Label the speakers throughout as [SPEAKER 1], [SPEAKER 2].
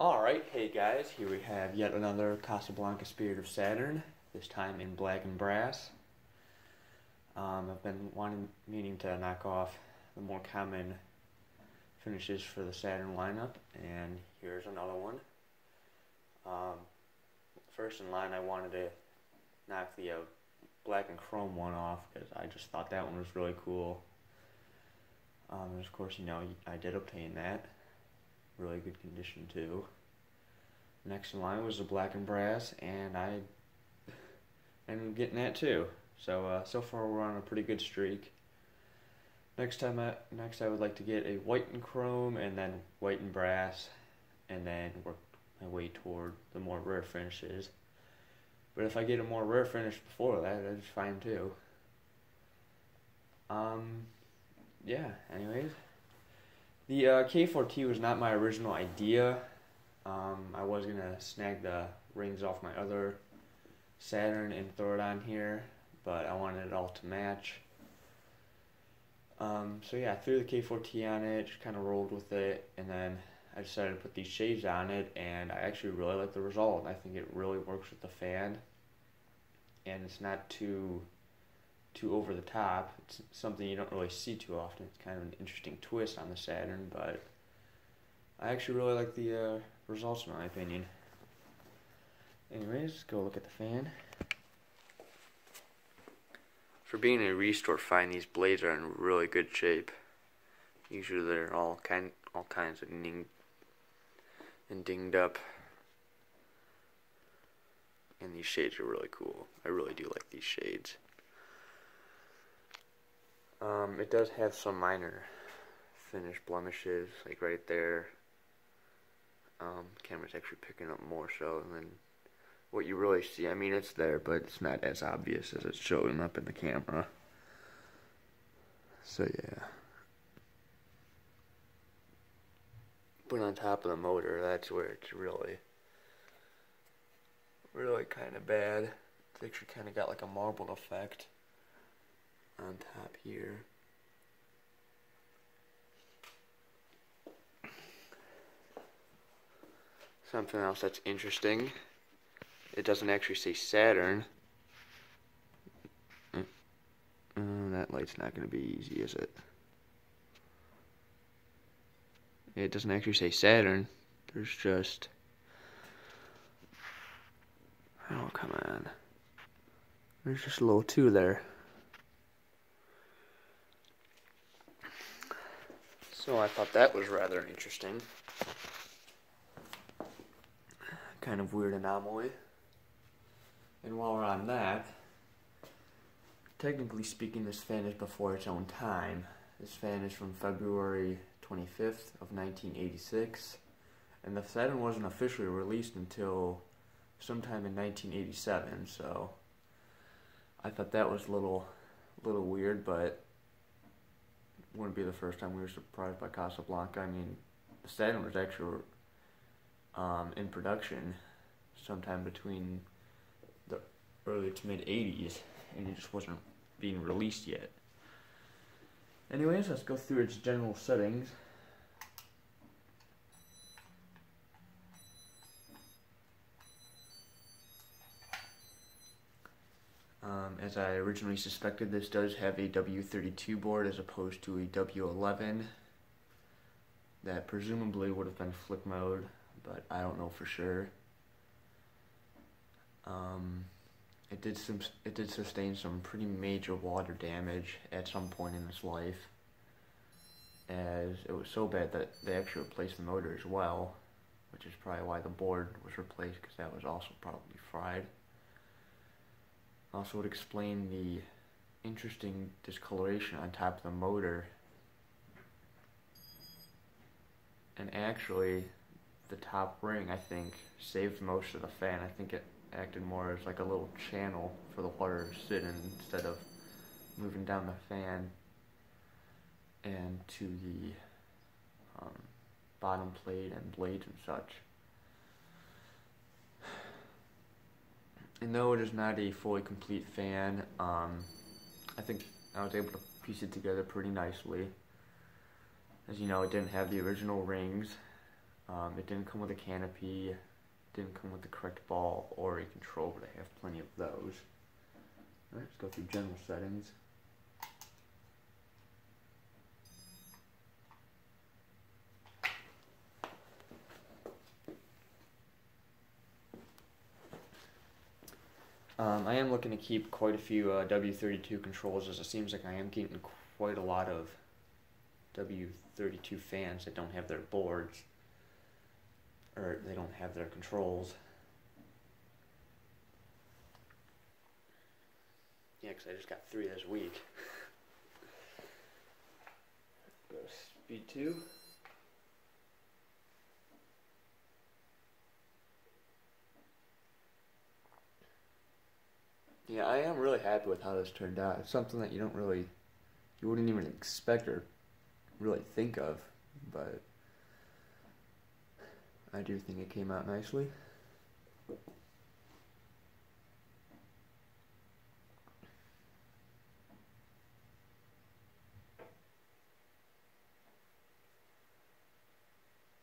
[SPEAKER 1] Alright, hey guys, here we have yet another Casablanca Spirit of Saturn, this time in black and brass. I've been meaning to knock off the more common finishes for the Saturn lineup, and here's another one. First in line, I wanted to knock the black and chrome one off, because I just thought that one was really cool. And of course, I did obtain that. Really good condition too. Next in line was the black and brass, and I ended up getting that too. So so far we're on a pretty good streak. Next I would like to get a white and chrome, and then white and brass, and then work my way toward the more rare finishes. But if I get a more rare finish before that, that's fine too. Yeah. Anyways. The K4T was not my original idea. I was going to snag the rings off my other Saturn and throw it on here, but I wanted it all to match. So yeah, I threw the K4T on it, just kind of rolled with it, and then I decided to put these shades on it, and I actually really like the result. I think it really works with the fan, and it's not too over the top. It's something you don't really see too often. It's kind of an interesting twist on the Saturn, but I actually really like the results in my opinion. Anyways, let's go look at the fan. For being a restore find, these blades are in really good shape. Usually they're all kinds of dinged up. And these shades are really cool. I really do like these shades. It does have some minor finish blemishes, like right there. Camera's actually picking up more so than what you really see. I mean, it's there, but it's not as obvious as it's showing up in the camera. So yeah. But on top of the motor, that's where it's really kind of bad. It's actually kind of got like a marbled effect on top here. Something else that's interesting, it doesn't actually say Saturn. That light's not going to be easy, is it? It doesn't actually say Saturn. There's just... oh, come on. There's just a little 2 there. So I thought that was rather interesting. Kind of weird anomaly. And while we're on that, technically speaking, this fan is before its own time. This fan is from February 25th of 1986, and the Saturn wasn't officially released until sometime in 1987, so I thought that was a little weird, but wouldn't be the first time we were surprised by Casablanca. I mean, the Saturn was actually in production sometime between the early to mid 80s, and it just wasn't being released yet. Anyways, let's go through its general settings. As I originally suspected, this does have a W32 board as opposed to a W11 that presumably would have been flip mode, but I don't know for sure. It did sustain some pretty major water damage at some point in its life, as it was so bad that they actually replaced the motor as well, which is probably why the board was replaced, because that was also probably fried. Also would explain the interesting discoloration on top of the motor. And actually, the top ring, I think, saved most of the fan. I think it acted more as like a little channel for the water to sit in instead of moving down the fan and to the bottom plate and blades and such. And though it is not a fully complete fan, I think I was able to piece it together pretty nicely. As you know, it didn't have the original rings, It didn't come with a canopy, didn't come with the correct bulb or a control, but I have plenty of those. Alright, let's go through general settings. I am looking to keep quite a few W32 controls, as it seems like I am getting quite a lot of W32 fans that don't have their boards, or they don't have their controls. Yeah, because I just got 3 this week. Go to speed 2. Yeah, I am really happy with how this turned out. It's something that you wouldn't even expect or really think of, but I do think it came out nicely.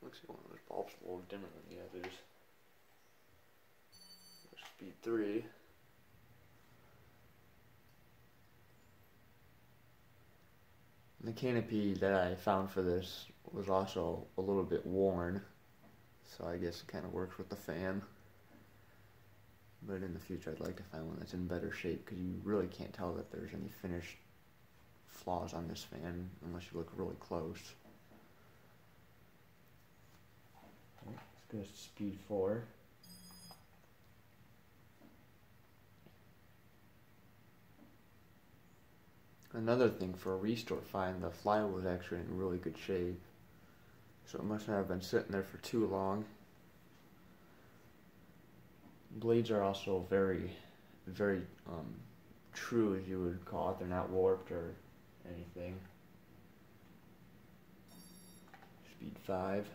[SPEAKER 1] Looks like one of those bulbs a little dimmer than the others. Speed 3. The canopy that I found for this was also a little bit worn, so I guess it kind of works with the fan. But in the future I'd like to find one that's in better shape, because you really can't tell that there's any finished flaws on this fan unless you look really close. Let's go to speed 4. Another thing, for a restore find, the flywheel was actually in really good shape, so it must not have been sitting there for too long. Blades are also very, very true, as you would call it. They're not warped or anything. Speed 5,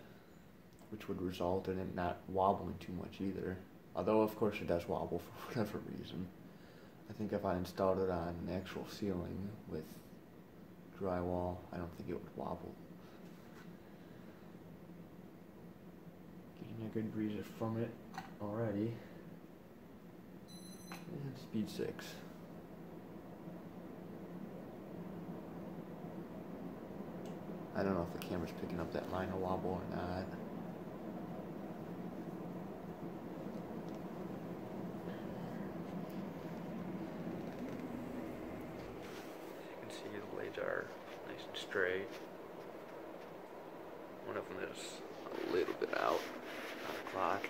[SPEAKER 1] which would result in it not wobbling too much either. Although, of course, it does wobble for whatever reason. I think if I installed it on an actual ceiling with drywall, I don't think it would wobble. Getting a good breeze from it already. And speed 6. I don't know if the camera's picking up that minor wobble or not. The blades are nice and straight. One of them is a little bit out on the clock.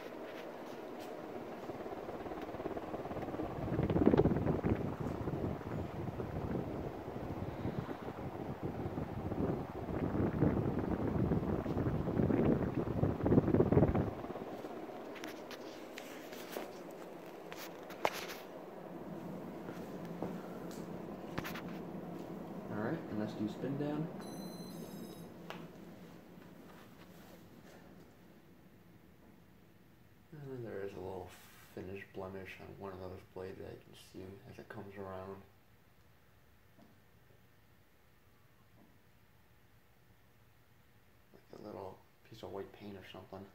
[SPEAKER 1] Alright, and let's do spin down. And there is a little finish blemish on one of those blades that you can see as it comes around. Like a little piece of white paint or something.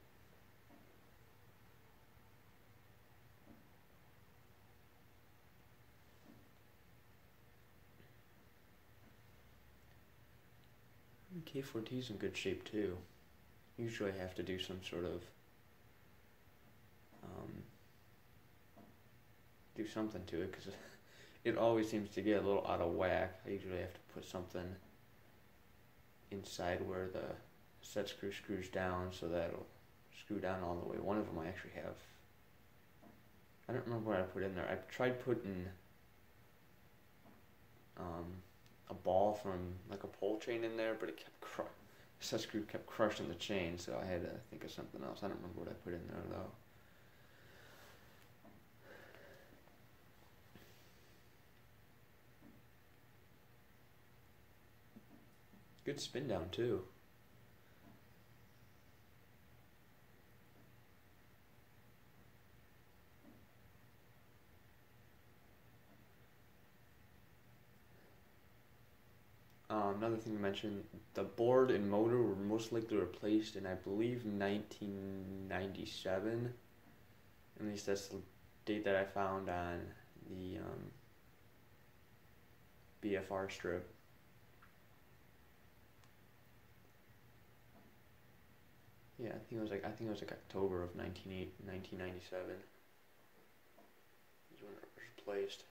[SPEAKER 1] K4T is in good shape too. Usually I have to do some sort of do something to it, because it always seems to get a little out of whack. I usually have to put something inside where the set screw screws down, so that it'll screw down all the way. One of them I actually have, I don't remember what I put in there. I tried putting a ball from like a pole chain in there, but it kept the set screw kept crushing the chain, so I had to think of something else. I don't remember what I put in there though. Good spin down too. Another thing to mention, the board and motor were most likely replaced in, I believe, 1997. At least that's the date that I found on the BFR strip. Yeah, I think it was like October of 1997 is when it was replaced.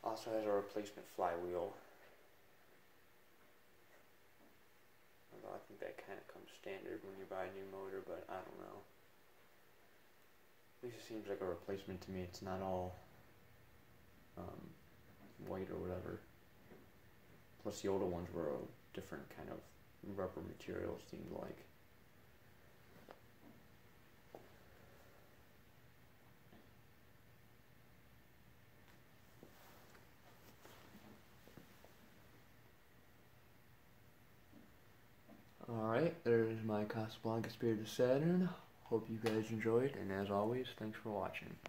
[SPEAKER 1] Also has a replacement flywheel. Although I think that kind of comes standard when you buy a new motor, but I don't know. At least it seems like a replacement to me. It's not all white or whatever. Plus the older ones were a different kind of rubber material, seemed like. Alright, there's my Casablanca Spirit of Saturn. Hope you guys enjoyed, and as always, thanks for watching.